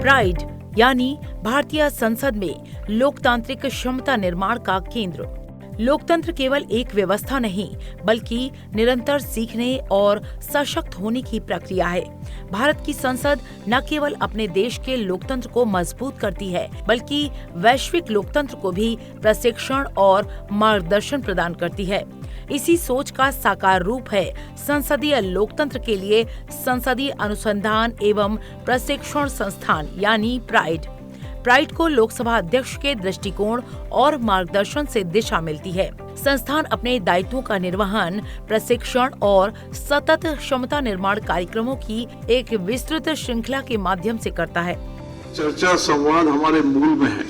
Pride यानी भारतीय संसद में लोकतांत्रिक क्षमता निर्माण का केंद्र। लोकतंत्र केवल एक व्यवस्था नहीं बल्कि निरंतर सीखने और सशक्त होने की प्रक्रिया है। भारत की संसद न केवल अपने देश के लोकतंत्र को मजबूत करती है बल्कि वैश्विक लोकतंत्र को भी प्रशिक्षण और मार्गदर्शन प्रदान करती है। इसी सोच का साकार रूप है संसदीय लोकतंत्र के लिए संसदीय अनुसंधान एवं प्रशिक्षण संस्थान यानी प्राइड। प्राइड को लोकसभा अध्यक्ष के दृष्टिकोण और मार्गदर्शन से दिशा मिलती है। संस्थान अपने दायित्वों का निर्वहन, प्रशिक्षण और सतत क्षमता निर्माण कार्यक्रमों की एक विस्तृत श्रृंखला के माध्यम से करता है। चर्चा संवाद हमारे मूल में है।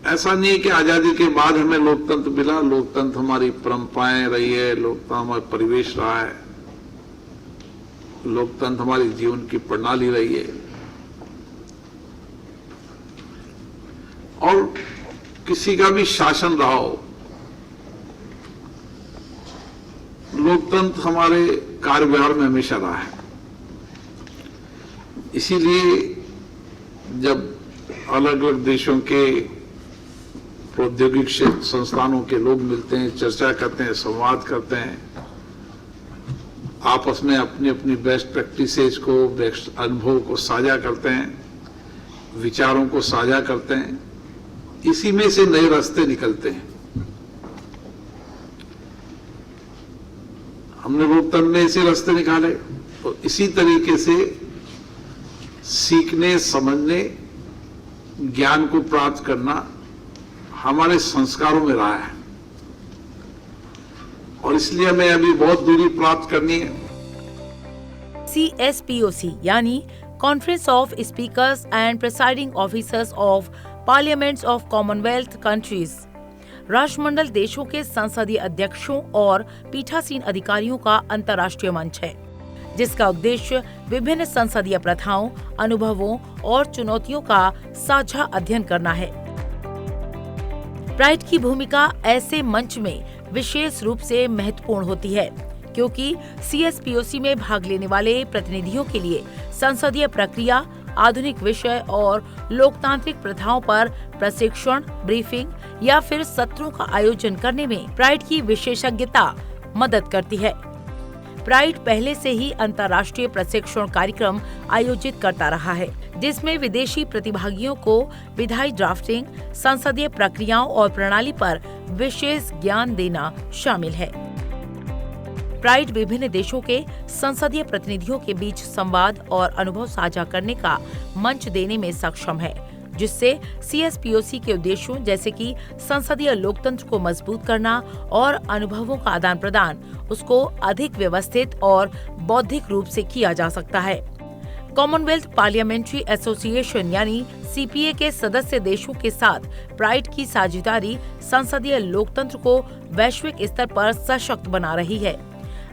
ऐसा नहीं है कि आजादी के बाद हमें लोकतंत्र मिला। लोकतंत्र हमारी परंपराएं रही है, लोकतंत्र हमारा परिवेश रहा है, लोकतंत्र हमारी जीवन की प्रणाली रही है। और किसी का भी शासन रहा हो, लोकतंत्र हमारे कार्य व्यवहार में हमेशा रहा है। इसीलिए जब अलग अलग देशों के प्रौद्योगिक संस्थानों के लोग मिलते हैं, चर्चा करते हैं, संवाद करते हैं, आपस में अपनी अपनी बेस्ट प्रैक्टिसेस को, बेस्ट अनुभव को साझा करते हैं, विचारों को साझा करते हैं, इसी में से नए रास्ते निकलते हैं। हमने लोकतंत्र में ऐसे रास्ते निकाले, तो इसी तरीके से सीखने, समझने, ज्ञान को प्राप्त करना हमारे संस्कारों में रहा है और इसलिए हमें अभी बहुत दूरी प्राप्त करनी है। CSPOC यानी conference of speakers and presiding officers of parliaments of Commonwealth countries राष्ट्रमंडल देशों के संसदीय अध्यक्षों और पीठासीन अधिकारियों का अंतर्राष्ट्रीय मंच है, जिसका उद्देश्य विभिन्न संसदीय प्रथाओं, अनुभवों और चुनौतियों का साझा अध्ययन करना है। प्राइड की भूमिका ऐसे मंच में विशेष रूप से महत्वपूर्ण होती है क्योंकि CSPOC में भाग लेने वाले प्रतिनिधियों के लिए संसदीय प्रक्रिया, आधुनिक विषय और लोकतांत्रिक प्रथाओं पर प्रशिक्षण, ब्रीफिंग या फिर सत्रों का आयोजन करने में प्राइड की विशेषज्ञता मदद करती है। प्राइड पहले से ही अंतर्राष्ट्रीय प्रशिक्षण कार्यक्रम आयोजित करता रहा है, जिसमें विदेशी प्रतिभागियों को विधायी ड्राफ्टिंग, संसदीय प्रक्रियाओं और प्रणाली पर विशेष ज्ञान देना शामिल है। प्राइड विभिन्न देशों के संसदीय प्रतिनिधियों के बीच संवाद और अनुभव साझा करने का मंच देने में सक्षम है, जिससे CSPOC के उद्देश्यों जैसे कि संसदीय लोकतंत्र को मजबूत करना और अनुभवों का आदान प्रदान उसको अधिक व्यवस्थित और बौद्धिक रूप से किया जा सकता है। कॉमनवेल्थ पार्लियामेंट्री एसोसिएशन यानी CPA के सदस्य देशों के साथ प्राइड की साझेदारी संसदीय लोकतंत्र को वैश्विक स्तर पर सशक्त बना रही है।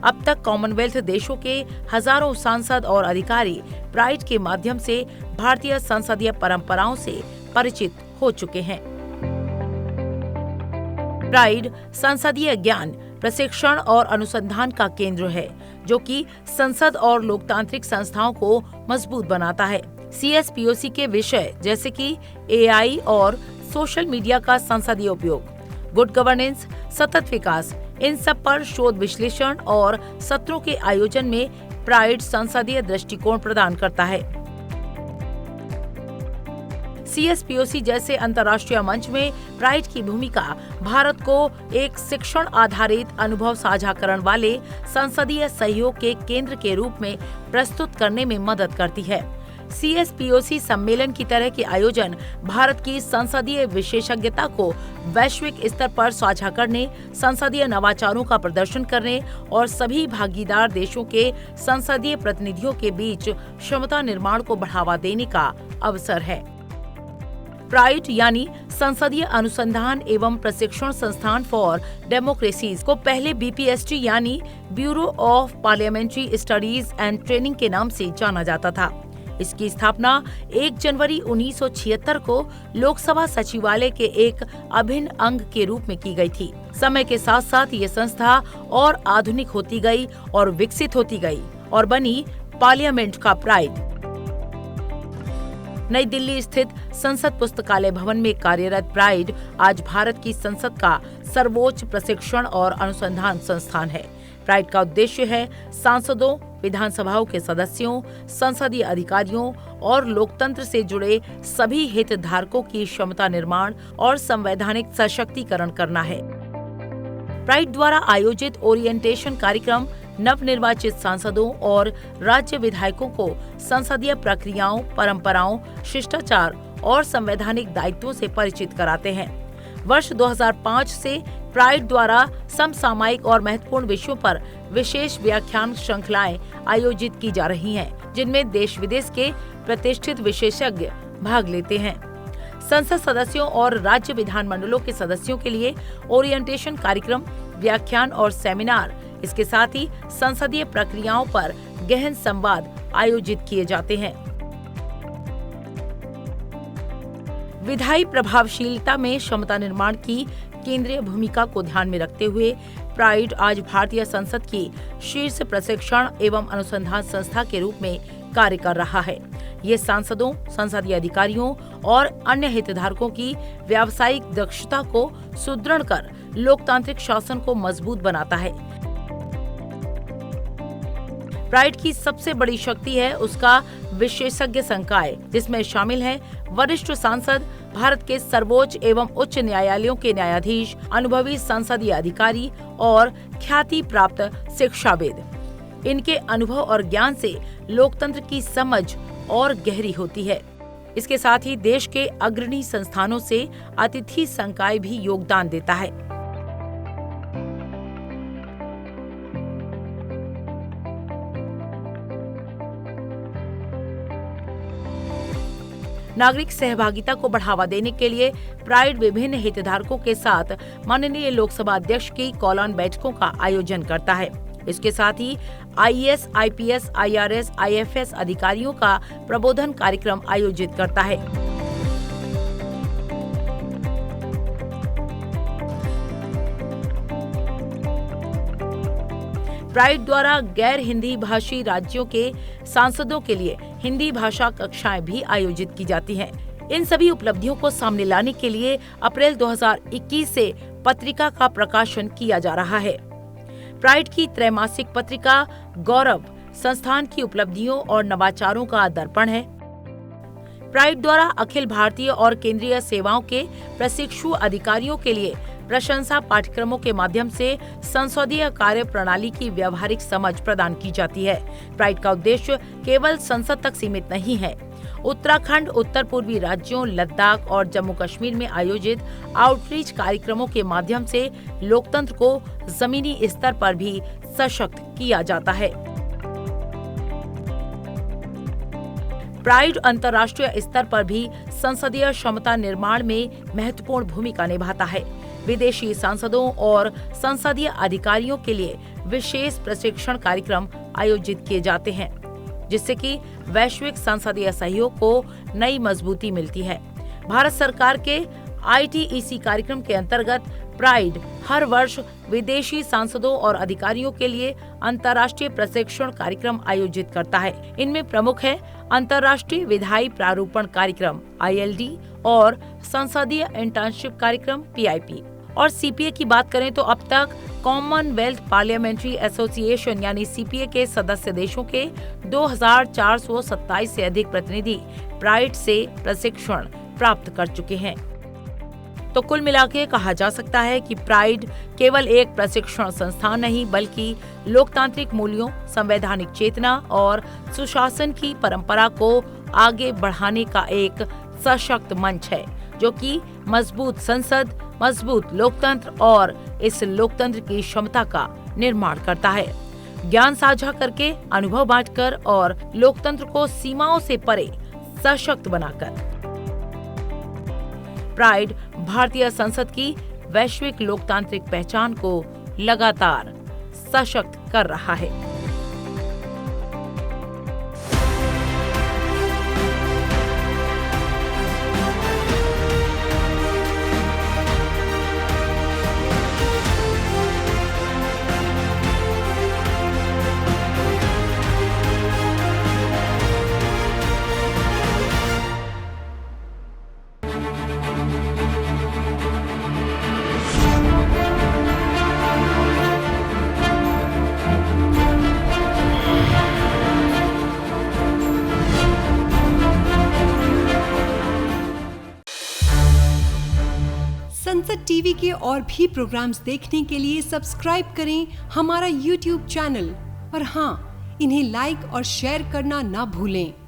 अब तक कॉमनवेल्थ देशों के हजारों सांसद और अधिकारी प्राइड के माध्यम से भारतीय संसदीय परंपराओं से परिचित हो चुके हैं। प्राइड संसदीय ज्ञान, प्रशिक्षण और अनुसंधान का केंद्र है, जो कि संसद और लोकतांत्रिक संस्थाओं को मजबूत बनाता है। CSPOC के विषय जैसे कि AI और सोशल मीडिया का संसदीय उपयोग, गुड गवर्नेंस, सतत विकास, इन सब पर शोध विश्लेषण और सत्रों के आयोजन में प्राइड संसदीय दृष्टिकोण प्रदान करता है। CSPOC जैसे अंतर्राष्ट्रीय मंच में प्राइड की भूमिका भारत को एक शिक्षण आधारित अनुभव साझाकरण वाले संसदीय सहयोग के केंद्र के रूप में प्रस्तुत करने में मदद करती है। CSPOC सम्मेलन की तरह के आयोजन भारत की संसदीय विशेषज्ञता को वैश्विक स्तर पर साझा करने, संसदीय नवाचारों का प्रदर्शन करने और सभी भागीदार देशों के संसदीय प्रतिनिधियों के बीच क्षमता निर्माण को बढ़ावा देने का अवसर है। प्राइड यानी संसदीय अनुसंधान एवं प्रशिक्षण संस्थान फॉर डेमोक्रेसीज को पहले BPST यानी bureau of parliamentary studies and training के नाम से जाना जाता था। इसकी स्थापना 1 जनवरी 1976 को लोकसभा सचिवालय के एक अभिन्न अंग के रूप में की गई थी। समय के साथ साथ ये संस्था और आधुनिक होती गई और विकसित होती गई और बनी पार्लियामेंट का प्राइड। नई दिल्ली स्थित संसद पुस्तकालय भवन में कार्यरत प्राइड आज भारत की संसद का सर्वोच्च प्रशिक्षण और अनुसंधान संस्थान है। प्राइड का उद्देश्य है सांसदों, विधानसभाओं के सदस्यों, संसदीय अधिकारियों और लोकतंत्र से जुड़े सभी हितधारकों की क्षमता निर्माण और संवैधानिक सशक्तिकरण करना है। प्राइड द्वारा आयोजित ओरिएंटेशन कार्यक्रम नवनिर्वाचित सांसदों और राज्य विधायकों को संसदीय प्रक्रियाओं, परंपराओं, शिष्टाचार और संवैधानिक दायित्वों से परिचित कराते हैं। वर्ष 2005 से प्राइड द्वारा समसामयिक और महत्वपूर्ण विषयों पर विशेष व्याख्यान श्रृंखलाएं आयोजित की जा रही हैं, जिनमें देश विदेश के प्रतिष्ठित विशेषज्ञ भाग लेते हैं। संसद सदस्यों और राज्य विधानमंडलों के सदस्यों के लिए ओरिएंटेशन कार्यक्रम, व्याख्यान और सेमिनार, इसके साथ ही संसदीय प्रक्रियाओं पर गहन संवाद आयोजित किए जाते हैं। विधायी प्रभावशीलता में क्षमता निर्माण की केंद्रीय भूमिका को ध्यान में रखते हुए प्राइड आज भारतीय संसद की शीर्ष प्रशिक्षण एवं अनुसंधान संस्था के रूप में कार्य कर रहा है। ये सांसदों, संसदीय अधिकारियों और अन्य हितधारकों की व्यावसायिक दक्षता को सुदृढ़ कर लोकतांत्रिक शासन को मजबूत बनाता है। प्राइड की सबसे बड़ी शक्ति है उसका विशेषज्ञ संकाय, जिसमें शामिल हैं वरिष्ठ सांसद, भारत के सर्वोच्च एवं उच्च न्यायालयों के न्यायाधीश, अनुभवी संसदीय अधिकारी और ख्याति प्राप्त शिक्षाविद। इनके अनुभव और ज्ञान से लोकतंत्र की समझ और गहरी होती है। इसके साथ ही देश के अग्रणी संस्थानों से अतिथि संकाय भी योगदान देता है। नागरिक सहभागिता को बढ़ावा देने के लिए प्राइड विभिन्न हितधारकों के साथ माननीय लोकसभा अध्यक्ष की कॉल-ऑन बैठकों का आयोजन करता है। इसके साथ ही आईएएस, आईपीएस, आईआरएस, आईएफएस अधिकारियों का प्रबोधन कार्यक्रम आयोजित करता है। प्राइड द्वारा गैर हिंदी भाषी राज्यों के सांसदों के लिए हिंदी भाषा कक्षाएं भी आयोजित की जाती हैं। इन सभी उपलब्धियों को सामने लाने के लिए अप्रैल 2021 से पत्रिका का प्रकाशन किया जा रहा है। प्राइड की त्रैमासिक पत्रिका गौरव संस्थान की उपलब्धियों और नवाचारों का दर्पण है। प्राइड द्वारा अखिल भारतीय और केंद्रीय सेवाओं के प्रशिक्षु अधिकारियों के लिए प्रशंसा पाठ्यक्रमों के माध्यम से संसदीय कार्य प्रणाली की व्यावहारिक समझ प्रदान की जाती है। प्राइड का उद्देश्य केवल संसद तक सीमित नहीं है। उत्तराखंड, उत्तर पूर्वी राज्यों, लद्दाख और जम्मू कश्मीर में आयोजित आउटरीच कार्यक्रमों के माध्यम से लोकतंत्र को जमीनी स्तर पर भी सशक्त किया जाता है। प्राइड अंतर्राष्ट्रीय स्तर पर भी संसदीय क्षमता निर्माण में महत्वपूर्ण भूमिका निभाता है। विदेशी सांसदों और संसदीय अधिकारियों के लिए विशेष प्रशिक्षण कार्यक्रम आयोजित किए जाते हैं, जिससे कि वैश्विक संसदीय सहयोग को नई मजबूती मिलती है। भारत सरकार के ITEC कार्यक्रम के अंतर्गत प्राइड हर वर्ष विदेशी सांसदों और अधिकारियों के लिए अंतर्राष्ट्रीय प्रशिक्षण कार्यक्रम आयोजित करता है। इनमें प्रमुख है अंतर्राष्ट्रीय विधायी प्रारूपण कार्यक्रम ILD और संसदीय इंटर्नशिप कार्यक्रम PIP। और CPA की बात करें तो अब तक कॉमनवेल्थ पार्लियामेंट्री एसोसिएशन यानी CPA के सदस्य देशों के 2427 से अधिक प्रतिनिधि प्राइड से प्रशिक्षण प्राप्त कर चुके हैं। तो कुल मिलाकर कहा जा सकता है कि प्राइड केवल एक प्रशिक्षण संस्थान नहीं, बल्कि लोकतांत्रिक मूल्यों, संवैधानिक चेतना और सुशासन की परंपरा को आगे बढ़ाने का एक सशक्त मंच है, जो कि मजबूत संसद, मजबूत लोकतंत्र और इस लोकतंत्र की क्षमता का निर्माण करता है। ज्ञान साझा करके, अनुभव बांटकर और लोकतंत्र को सीमाओं से परे सशक्त बनाकर प्राइड भारतीय संसद की वैश्विक लोकतांत्रिक पहचान को लगातार सशक्त कर रहा है। संसद टीवी के और भी प्रोग्राम्स देखने के लिए सब्सक्राइब करें हमारा YouTube चैनल और हाँ, इन्हें लाइक और शेयर करना ना भूलें।